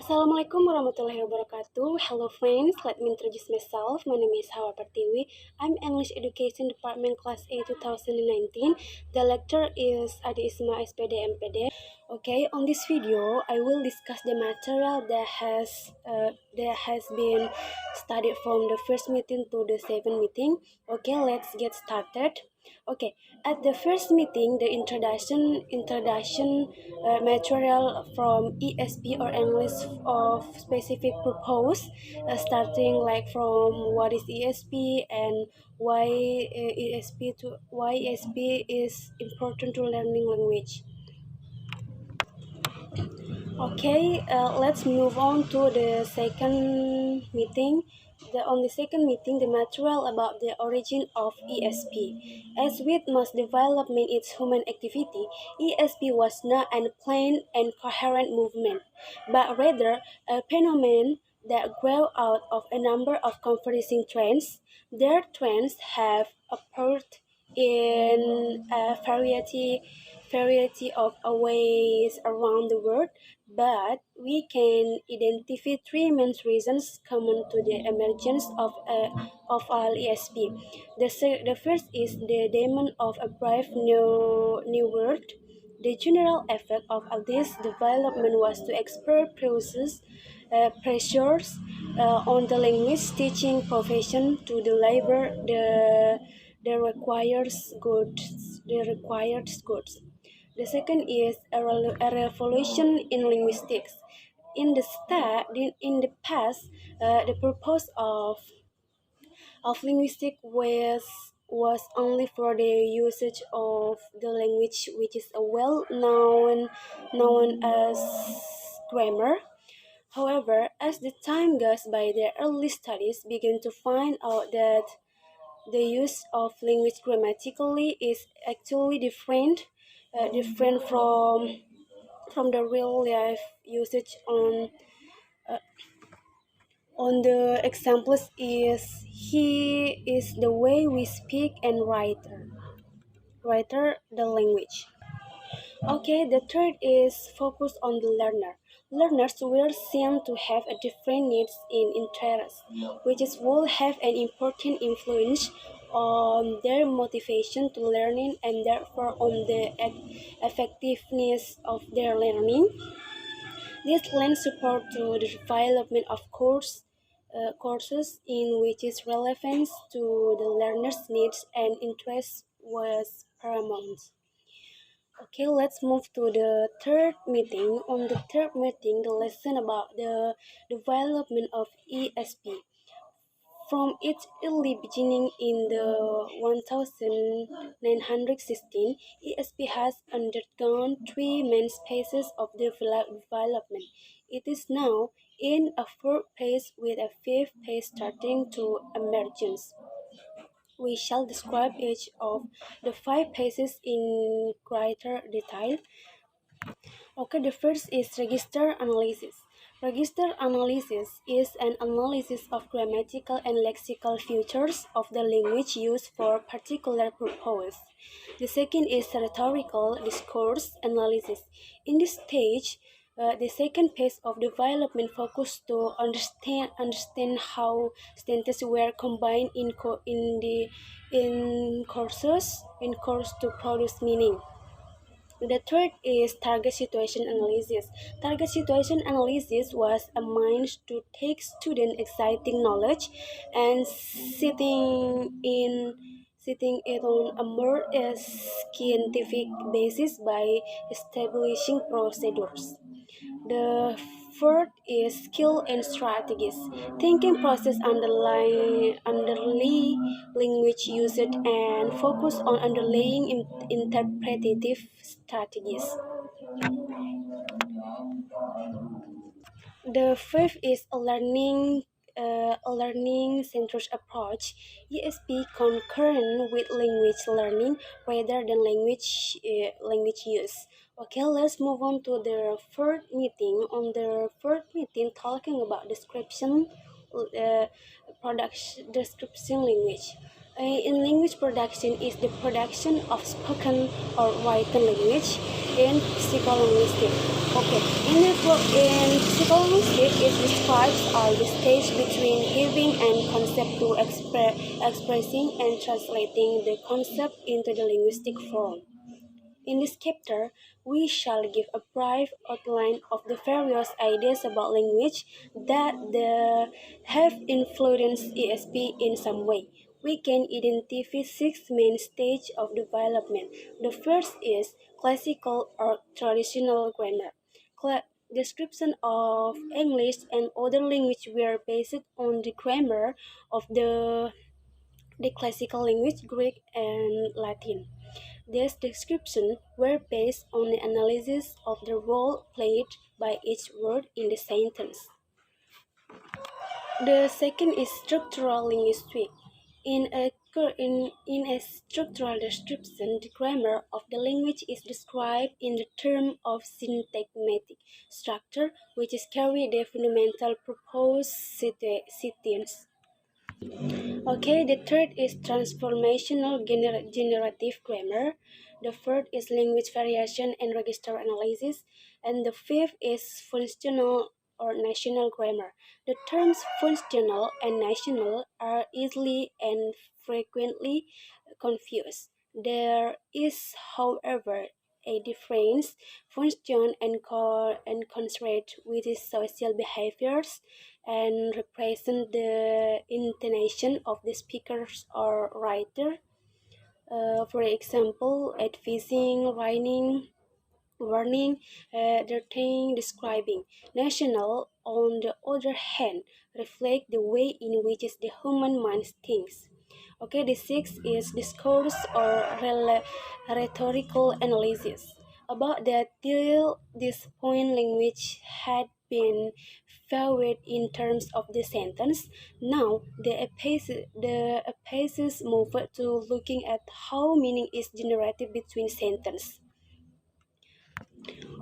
Assalamualaikum warahmatullahi wabarakatuh. Hello friends, let me introduce myself. My name is Hauwa Pertiwi. I'm English Education Department Class A 2019. The lecturer is Adi Isma SPD MPD. Okay, on this video, I will discuss the material that has been studied from the first meeting to the second meeting. Okay, let's get started. Okay, at the first meeting, the introduction material from ESP or English of specific purpose, starting like from what is ESP and why ESP is important to learning language. Okay, let's move on to the second meeting. On the second meeting, the material about the origin of ESP. As with most development its human activity, ESP was not a plain and coherent movement, but rather a phenomenon that grew out of a number of converging trends. Their trends have appeared in a variety of ways around the world, but we can identify three main reasons common to the emergence of all ESP. The first is the demand of a brave new world. The general effect of this development was to expert pressures on the language teaching profession to deliver the required goods. The second is a revolution in linguistics. In the past, the purpose of linguistics was only for the usage of the language, which is a well known as grammar. However, as the time goes by, the early studies began to find out that the use of language grammatically is actually different from the real life usage on the examples is he is the way we speak and writer the language. Okay, the third is focus on the learner. Learners were seen to have a different needs and interests, which will have an important influence on their motivation to learning and therefore on the effectiveness of their learning. This lends support to the development of courses in which its relevance to the learner's needs and interests was paramount. Okay, let's move to the third meeting. On the third meeting, the lesson about the development of ESP. From its early beginning in the 1916, ESP has undergone three main phases of development. It is now in a fourth phase with a fifth phase starting to emergence. We shall describe each of the five phases in greater detail. Okay, the first is register analysis. Register analysis is an analysis of grammatical and lexical features of the language used for particular purpose. The second is rhetorical discourse analysis. In this stage, the second phase of development focused to understand how sentences were combined in course to produce meaning. The third is target situation analysis. Target situation analysis was a means to take student exciting knowledge and sitting it on a more scientific basis by establishing procedures. The fourth is skill and strategies. Thinking process underlie language used and focus on underlying interpretative strategies. The fifth is a learning centered approach. ESP concurrent with language learning rather than language use. Okay, let's move on to the third meeting. On the third meeting, talking about description language. In language production is the production of spoken or written language in psycholinguistics. Okay, in psycholinguistics, it describes the stage between giving and concept to expressing and translating the concept into the linguistic form. In this chapter, we shall give a brief outline of the various ideas about language that have influenced ESP in some way. We can identify six main stages of development. The first is classical or traditional grammar. Description of English and other language were based on the grammar of the classical language Greek and Latin. These descriptions were based on the analysis of the role played by each word in the sentence. The second is structural linguistics. In a structural description, the grammar of the language is described in the term of syntagmatic structure, which is carry the fundamental proposed sentence. Okay, the third is transformational generative grammar. The fourth is language variation and register analysis. And the fifth is functional or national grammar. The terms functional and national are easily and frequently confused. There is, however, a difference. Function and constraint with social behaviors and represent the intonation of the speakers or writer. For example, advising, writing, warning, directing, describing. National, on the other hand, reflect the way in which the human mind thinks. Okay, the sixth is discourse or rhetorical analysis. About that, till this point, language had been viewed in terms of the sentence. Now, the emphasis moved to looking at how meaning is generated between sentences.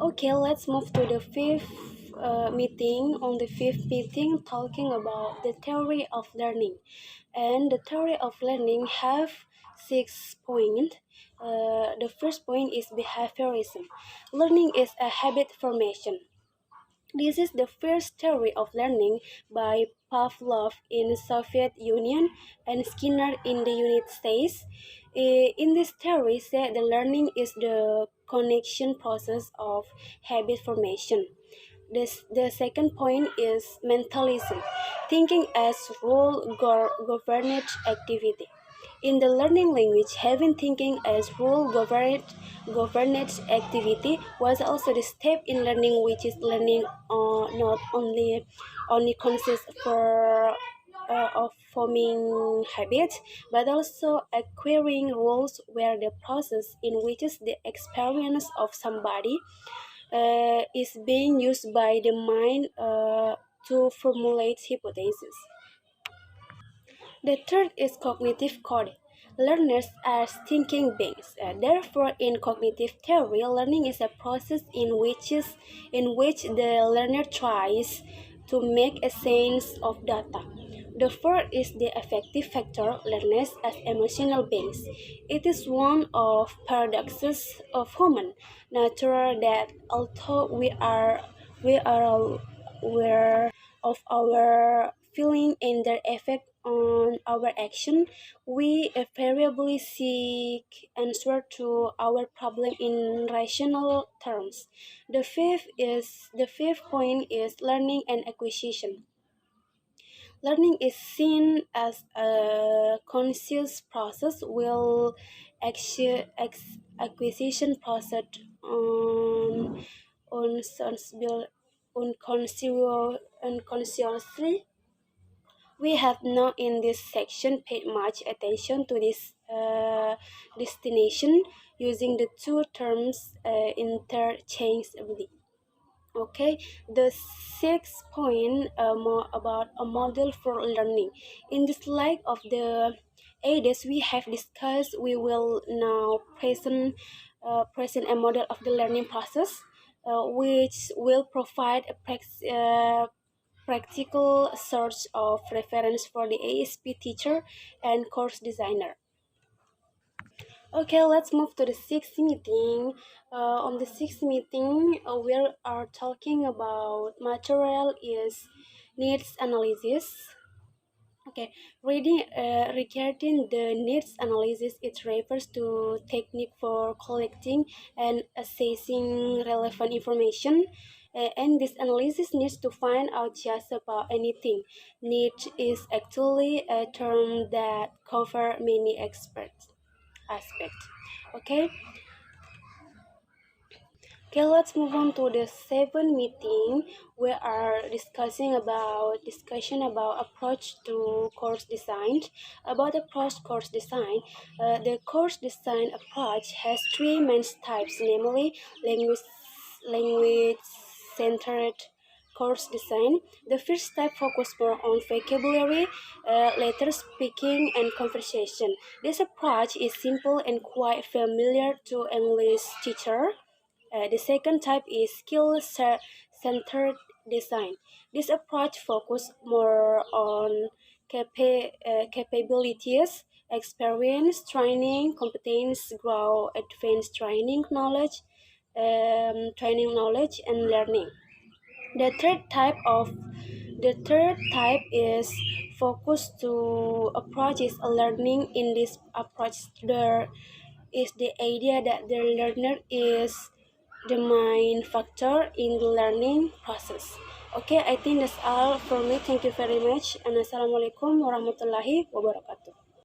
Okay, let's move to the fifth meeting. On the fifth meeting, talking about the theory of learning, and the theory of learning have 6 points. The first point is behaviorism. Learning is a habit formation. This is the first theory of learning by Pavlov in Soviet Union and Skinner in the United States. In this theory, said the learning is the connection process of habit formation. The second point is mentalism, thinking as rule-governed activity. In the learning language, having thinking as rule-governed activity was also the step in learning, which is learning not only consists of forming habits, but also acquiring rules, where the process in which the experience of somebody is being used by the mind to formulate hypotheses. The third is cognitive code. Learners are thinking beings. Therefore, in cognitive theory, learning is a process in which the learner tries to make a sense of data. The fourth is the affective factor, learners as emotional beings. It is one of paradoxes of human nature that although we are aware of our feeling and their effect on our action, we invariably seek answer to our problem in rational terms. The fifth point is learning and acquisition. Learning is seen as a conscious process, while acquisition process on unconsciously. We have not in this section paid much attention to this destination, using the two terms interchangeably. Okay, the sixth point, more about a model for learning. In the slide of the aids we have discussed, we will now present a model of the learning process, which will provide practical source of reference for the ESP teacher and course designer. Okay, let's move to the sixth meeting. On the sixth meeting, we are talking about material is needs analysis. Okay, regarding the needs analysis, it refers to technique for collecting and assessing relevant information. And this analysis needs to find out just about anything. Need is actually a term that cover many aspects. Okay, Okay, let's move on to the seventh meeting. We are discussion about approach to course design. About approach course design, the course design approach has three main types, namely language centered course design. The first type focuses more on vocabulary, letter speaking, and conversation. This approach is simple and quite familiar to English teacher. The second type is skill-centered design. This approach focuses more on capabilities, experience, training, competence, grow, advanced training knowledge, and learning. The third type is focused to approaches a learning. In this approach, there is the idea that the learner is the main factor in the learning process. Okay, I think that's all for me. Thank you very much. And Assalamualaikum warahmatullahi wabarakatuh.